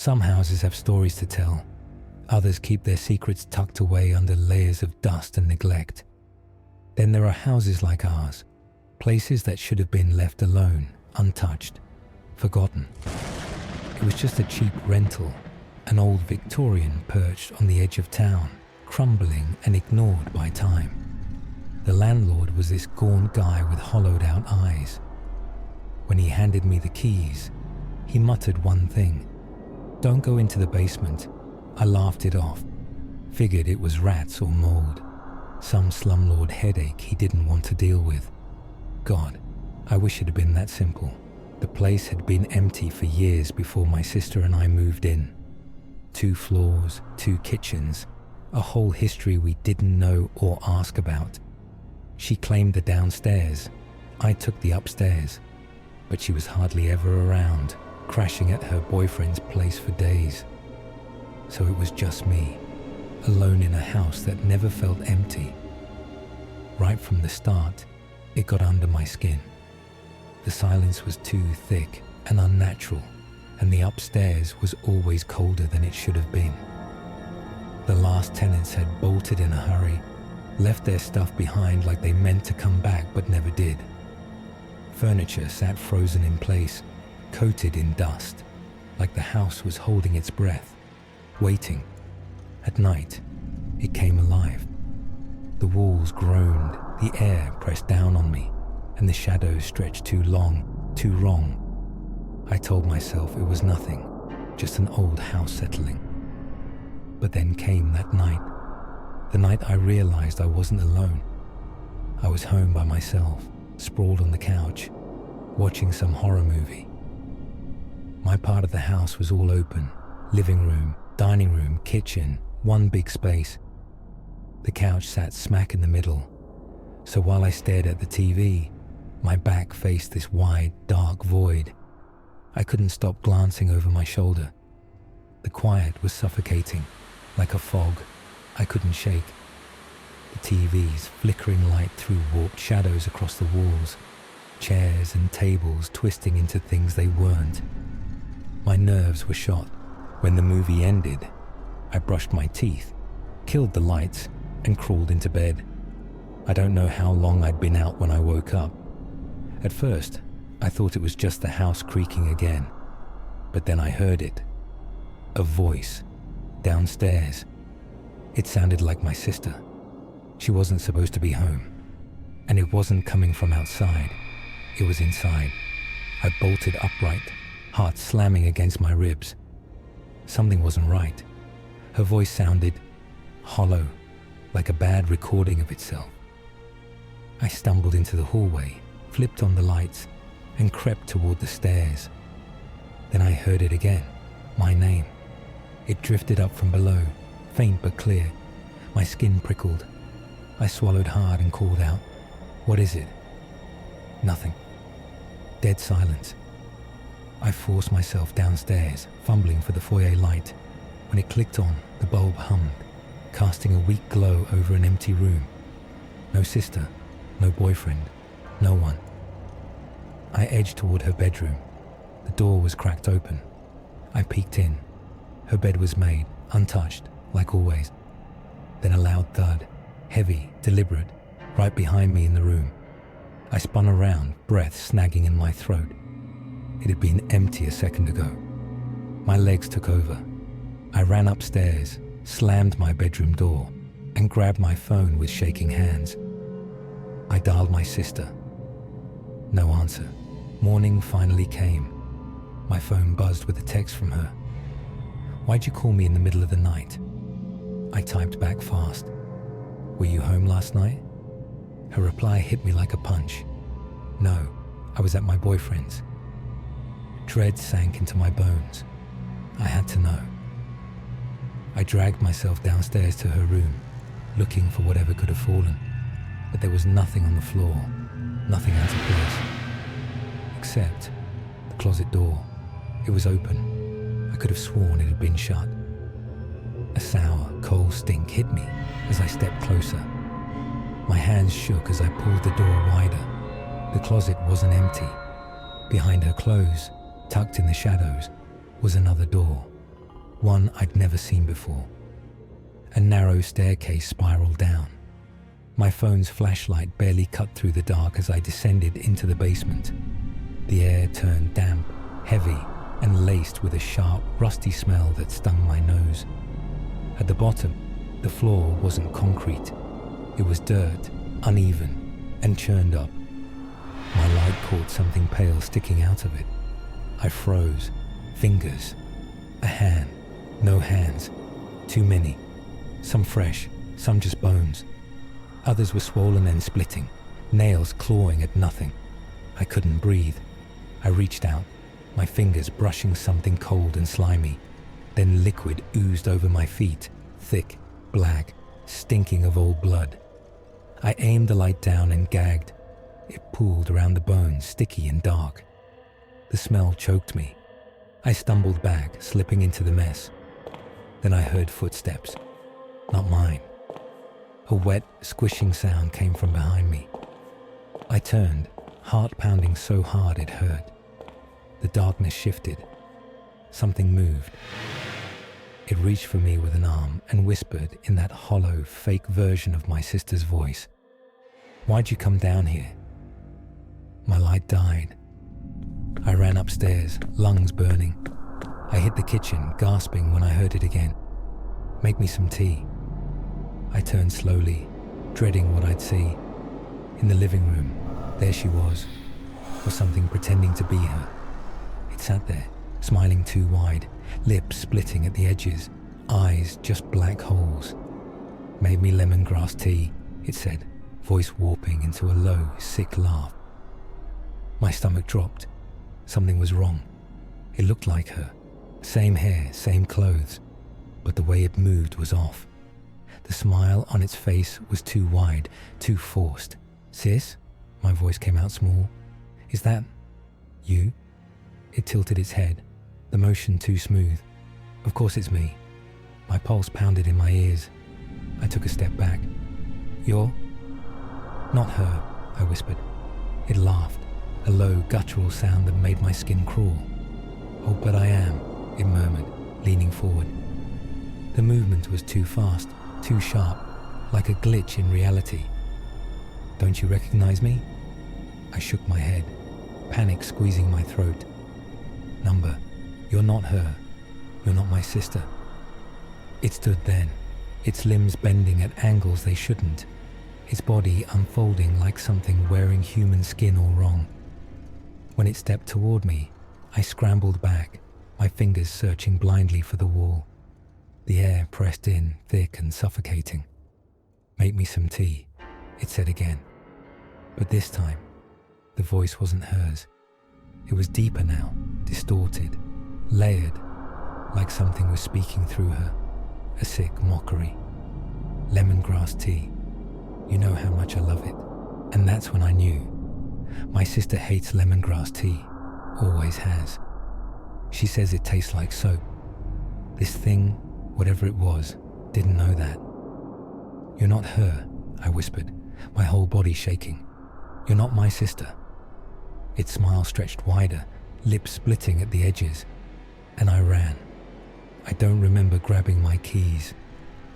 Some houses have stories to tell. Others keep their secrets tucked away under layers of dust and neglect. Then there are houses like ours, places that should have been left alone, untouched, forgotten. It was just a cheap rental, an old Victorian perched on the edge of town, crumbling and ignored by time. The landlord was this gaunt guy with hollowed-out eyes. When he handed me the keys, he muttered one thing: "Don't go into the basement." I laughed it off, figured it was rats or mold, some slumlord headache he didn't want to deal with. God, I wish it had been that simple. The place had been empty for years before my sister and I moved in. 2 floors, 2 kitchens, a whole history we didn't know or ask about. She claimed the downstairs, I took the upstairs, but she was hardly ever around, crashing at her boyfriend's place for days. So it was just me, alone in a house that never felt empty. Right from the start, it got under my skin. The silence was too thick and unnatural, and the upstairs was always colder than it should have been. The last tenants had bolted in a hurry, left their stuff behind like they meant to come back but never did. Furniture sat frozen in place, coated in dust, like the house was holding its breath, waiting. At night, it came alive. The walls groaned, the air pressed down on me, and the shadows stretched too long, too wrong. I told myself it was nothing, just an old house settling. But then came that night, the night I realized I wasn't alone. I was home by myself, sprawled on the couch, watching some horror movie. My part of the house was all open: living room, dining room, kitchen, one big space. The couch sat smack in the middle, so while I stared at the TV, my back faced this wide, dark void. I couldn't stop glancing over my shoulder. The quiet was suffocating, like a fog I couldn't shake. The TV's flickering light threw warped shadows across the walls, chairs and tables twisting into things they weren't. My nerves were shot. When the movie ended, I brushed my teeth, killed the lights, and crawled into bed. I don't know how long I'd been out when I woke up. At first, I thought it was just the house creaking again, but then I heard it. A voice, downstairs. It sounded like my sister. She wasn't supposed to be home, and it wasn't coming from outside. It was inside. I bolted upright, heart slamming against my ribs. Something wasn't right. Her voice sounded hollow, like a bad recording of itself. I stumbled into the hallway, flipped on the lights, and crept toward the stairs. Then I heard it again, my name. It drifted up from below, faint but clear. My skin prickled. I swallowed hard and called out, "What is it?" Nothing. Dead silence. I forced myself downstairs, fumbling for the foyer light. When it clicked on, the bulb hummed, casting a weak glow over an empty room. No sister, no boyfriend, no one. I edged toward her bedroom. The door was cracked open. I peeked in. Her bed was made, untouched, like always. Then a loud thud, heavy, deliberate, right behind me in the room. I spun around, breath snagging in my throat. It had been empty a second ago. My legs took over. I ran upstairs, slammed my bedroom door, and grabbed my phone with shaking hands. I dialed my sister. No answer. Morning finally came. My phone buzzed with a text from her. "Why'd you call me in the middle of the night?" I typed back fast. "Were you home last night?" Her reply hit me like a punch. "No, I was at my boyfriend's." Dread sank into my bones. I had to know. I dragged myself downstairs to her room, looking for whatever could have fallen, but there was nothing on the floor, nothing out of place. Except the closet door. It was open. I could have sworn it had been shut. A sour, coal stink hit me as I stepped closer. My hands shook as I pulled the door wider. The closet wasn't empty. Behind her clothes, tucked in the shadows, was another door, one I'd never seen before. A narrow staircase spiraled down. My phone's flashlight barely cut through the dark as I descended into the basement. The air turned damp, heavy, and laced with a sharp, rusty smell that stung my nose. At the bottom, the floor wasn't concrete. It was dirt, uneven, and churned up. My light caught something pale sticking out of it. I froze. Fingers. A hand. No hands. Too many. Some fresh, some just bones. Others were swollen and splitting, nails clawing at nothing. I couldn't breathe. I reached out, my fingers brushing something cold and slimy. Then liquid oozed over my feet, thick, black, stinking of old blood. I aimed the light down and gagged. It pooled around the bones, sticky and dark. The smell choked me. I stumbled back, slipping into the mess. Then I heard footsteps. Not mine. A wet, squishing sound came from behind me. I turned, heart pounding so hard it hurt. The darkness shifted. Something moved. It reached for me with an arm and whispered in that hollow, fake version of my sister's voice. "Why'd you come down here?" My light died. I ran upstairs, lungs burning. I hit the kitchen, gasping when I heard it again. "Make me some tea." I turned slowly, dreading what I'd see. In the living room, there she was, or something pretending to be her. It sat there, smiling too wide, lips splitting at the edges, eyes just black holes. "Made me lemongrass tea," it said, voice warping into a low, sick laugh. My stomach dropped. Something was wrong. It looked like her. Same hair, same clothes. But the way it moved was off. The smile on its face was too wide, too forced. "Sis?" My voice came out small. "Is that you?" It tilted its head, the motion too smooth. "Of course it's me." My pulse pounded in my ears. I took a step back. "You're?" "Not her," I whispered. It laughed, a low, guttural sound that made my skin crawl. "Oh, but I am," it murmured, leaning forward. The movement was too fast, too sharp, like a glitch in reality. "Don't you recognize me?" I shook my head, panic squeezing my throat. "Number, you're not her. You're not my sister." It stood then, its limbs bending at angles they shouldn't, its body unfolding like something wearing human skin all wrong. When it stepped toward me, I scrambled back, my fingers searching blindly for the wall. The air pressed in, thick and suffocating. "Make me some tea," it said again. But this time, the voice wasn't hers. It was deeper now, distorted, layered, like something was speaking through her, a sick mockery. "Lemongrass tea. You know how much I love it." And that's when I knew. My sister hates lemongrass tea, always has. She says it tastes like soap. This thing, whatever it was, didn't know that. "You're not her," I whispered, my whole body shaking. "You're not my sister." Its smile stretched wider, lips splitting at the edges, and I ran. I don't remember grabbing my keys.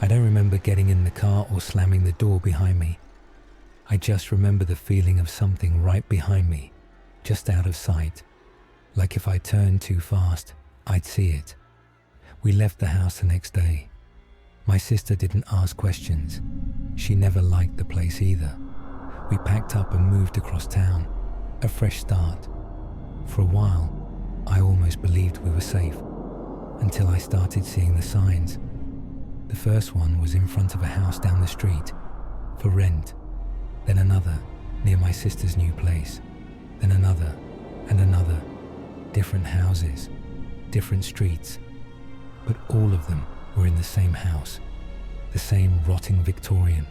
I don't remember getting in the car or slamming the door behind me. I just remember the feeling of something right behind me, just out of sight. Like if I turned too fast, I'd see it. We left the house the next day. My sister didn't ask questions. She never liked the place either. We packed up and moved across town. A fresh start. For a while, I almost believed we were safe, until I started seeing the signs. The first one was in front of a house down the street, for rent. Then another, near my sister's new place. Then another, and another. Different houses, different streets. But all of them were in the same house. The same rotting Victorian.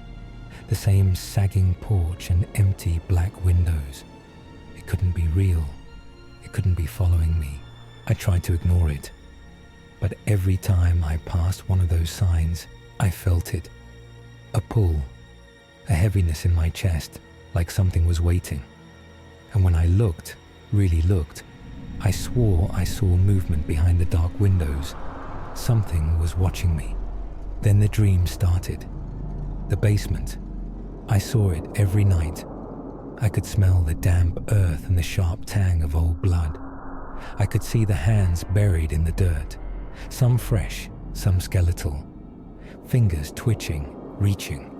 The same sagging porch and empty black windows. It couldn't be real. It couldn't be following me. I tried to ignore it. But every time I passed one of those signs, I felt it. A pull. A heaviness in my chest, like something was waiting. And when I looked, really looked, I swore I saw movement behind the dark windows. something was watching me. Then the dream started. The basement. I saw it every night. I could smell the damp earth and the sharp tang of old blood. I could see the hands buried in the dirt, some fresh, some skeletal, fingers twitching, reaching.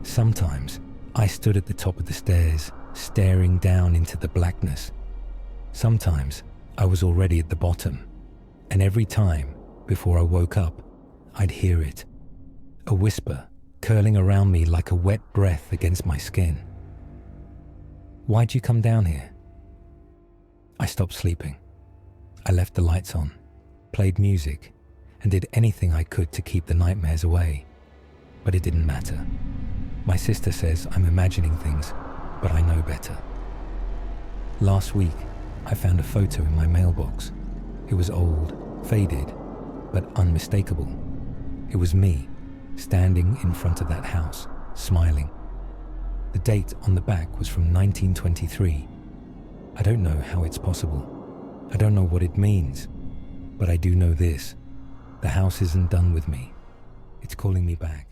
Sometimes I stood at the top of the stairs, staring down into the blackness. Sometimes I was already at the bottom, and every time, before I woke up, I'd hear it, a whisper curling around me like a wet breath against my skin. "Why'd you come down here?" I stopped sleeping. I left the lights on, played music, and did anything I could to keep the nightmares away. But it didn't matter. My sister says I'm imagining things, but I know better. Last week, I found a photo in my mailbox. It was old, faded, but unmistakable. It was me, standing in front of that house, smiling. The date on the back was from 1923. I don't know how it's possible. I don't know what it means. But I do know this. The house isn't done with me. It's calling me back.